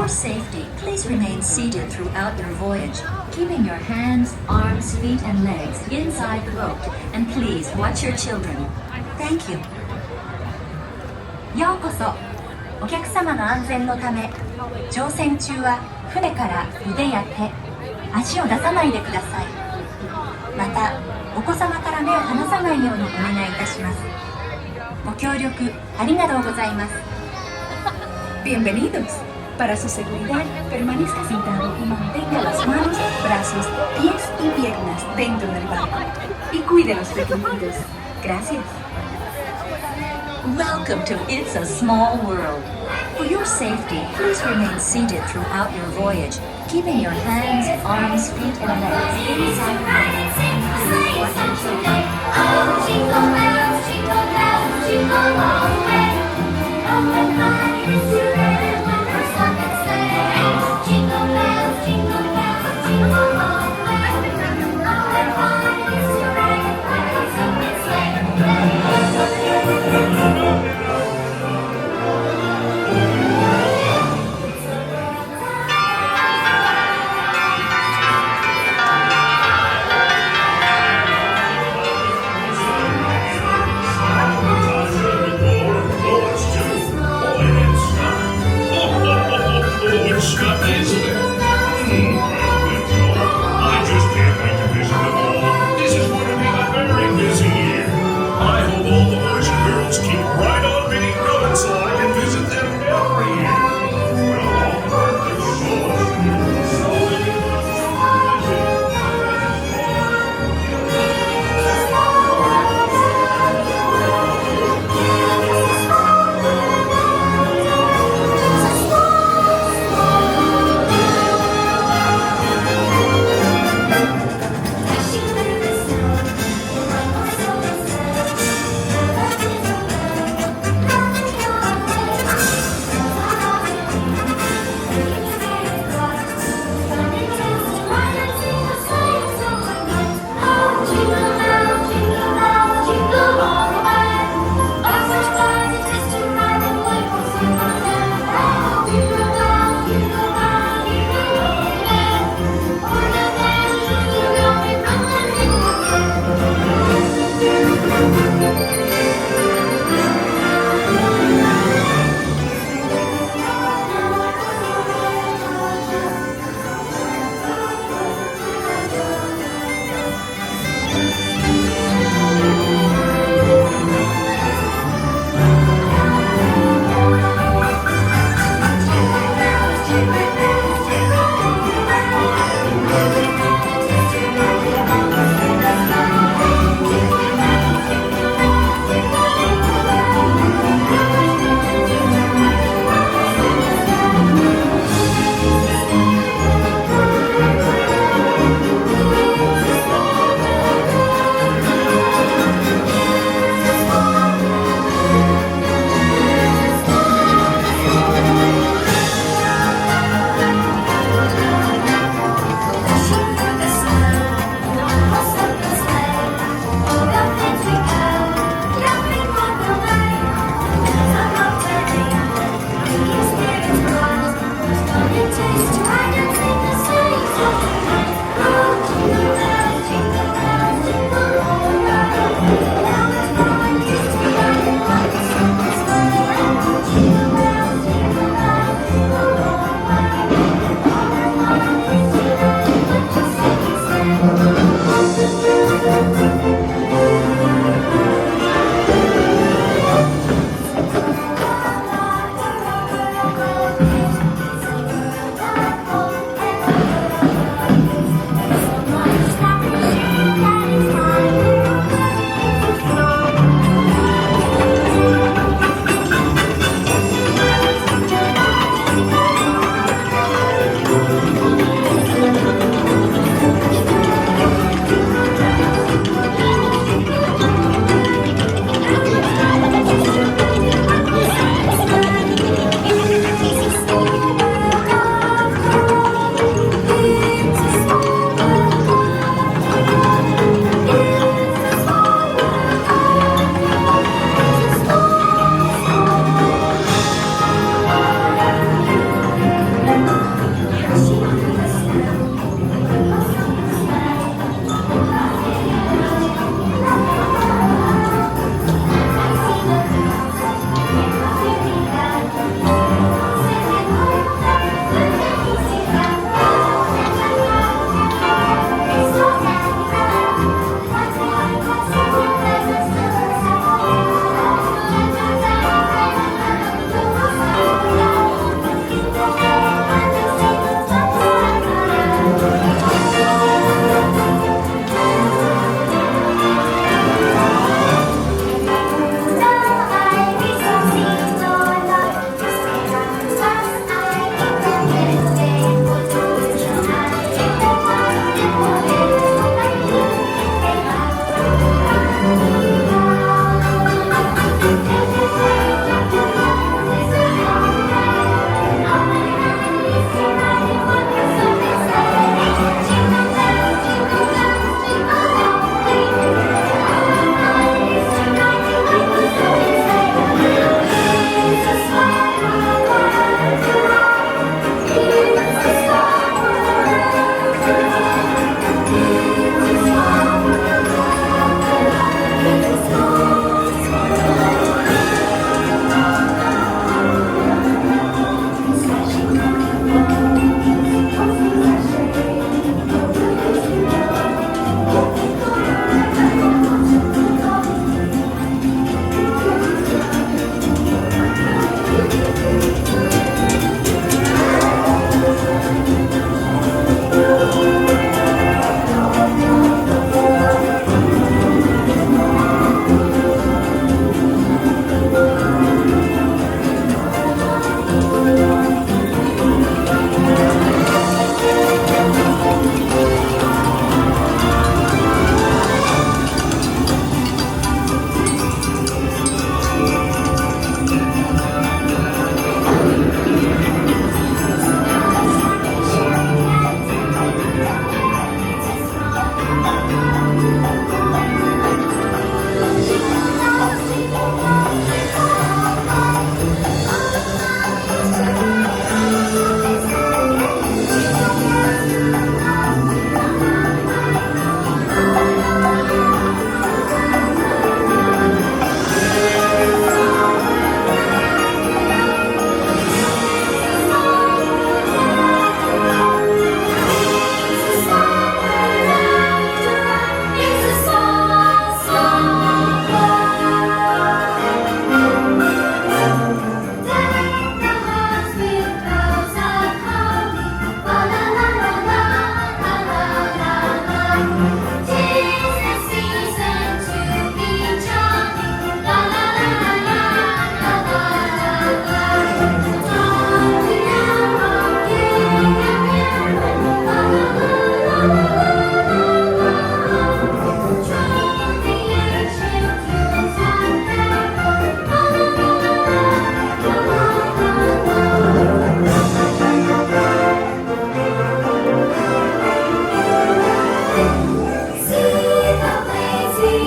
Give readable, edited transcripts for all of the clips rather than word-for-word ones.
safety, please remain seated throughout your voyage, keeping your hands, arms, feet, and legs inside the boat, and please watch your children. Thank you. ようこそ。お客様の安全のため、乗船中は船から腕や手、足を出さないでください。また、お子様から目を離さないようにお願いいたします。ご協力ありがとうございます。Bienvenidos. Para su seguridad, permanezca sentado y mantenga las manos, brazos, pies y piernas dentro del barco. Y cuide los requisitos. Gracias. Welcome to It's a Small World. For your safety, please remain seated throughout your voyage, keeping your hands, arms, feet, and legs inside the boat. Please watch your children. Oh, jingle bells, jingle bells, jingle all the way. Oh, what fun it is to ride when we're stuck and sleigh. Jingle bells, jingle all the way. Oh, what fun it is to ride when we're stuck and sleigh.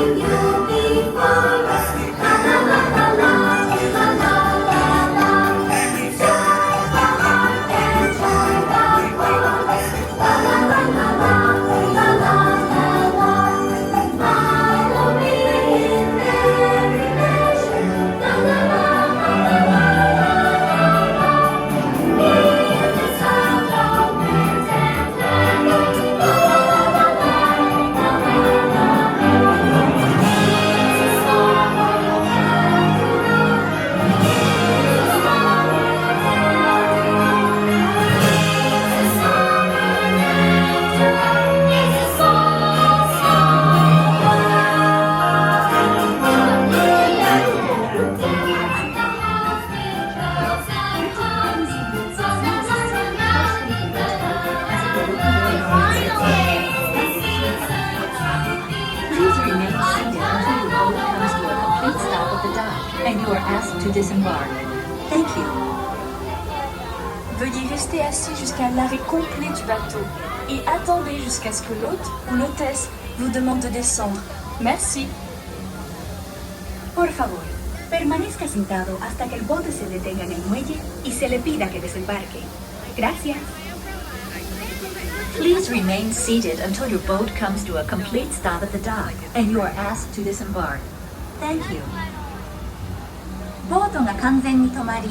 bring you before us. La la la la la, la la la la. Joy the heart and joy the world. La la la la la, la la la la. Halloween in every nation. La la la la la la la la. In the sound of winds and dragons. La la la la la, la la la la. It's a song we have to know. It's a song we have to know. It's a song we have to know. It's a song, Please remain seated until your boat comes to a complete stop at the dock and you are asked to disembark. Thank you. Veuillez rester assis jusqu'à l'arrêt complet du bateau et attendez jusqu'à ce que l'hôte ou l'hôtesse vous demande de descendre. Merci. Por favor, permanezca sentado hasta que el bote se detenga en el muelle y se le pida que desembarque. Gracias. Please remain seated until your boat comes to a complete stop at the dock and you are asked to disembark. Thank you. ボートが完全に止まり、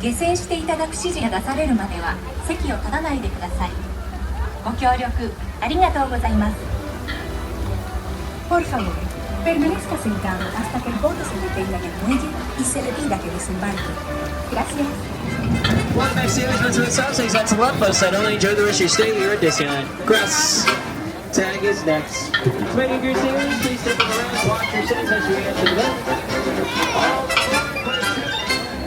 下船していただく指示が出されるまでは席を立たないでください。ご協力ありがとうございます。Por favor, permanezca sentado hasta que el bote se detenga en el muelle y se le pida que desembarque. Gracias. Welcome back, sailors. Once the stop signs at the left both side only. Enjoy the rest of your stay here at Disneyland. Grass tag is next. Committee of your sailors, please step around, watch your sins as you enter the boat. All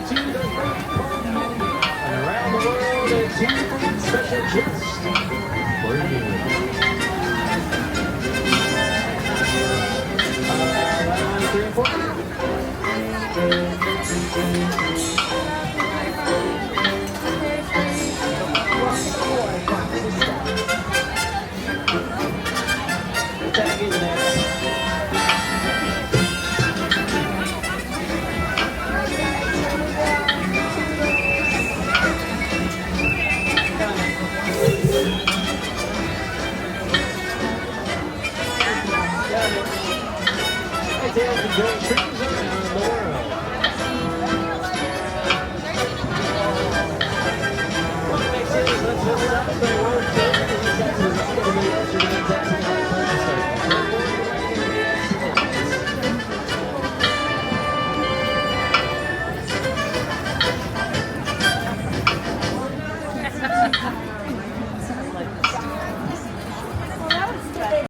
to the front and around the world, a cheerful special guest for you. Line 3 and 4. Tag is next. Got it. Hey, Tails, enjoy the trip.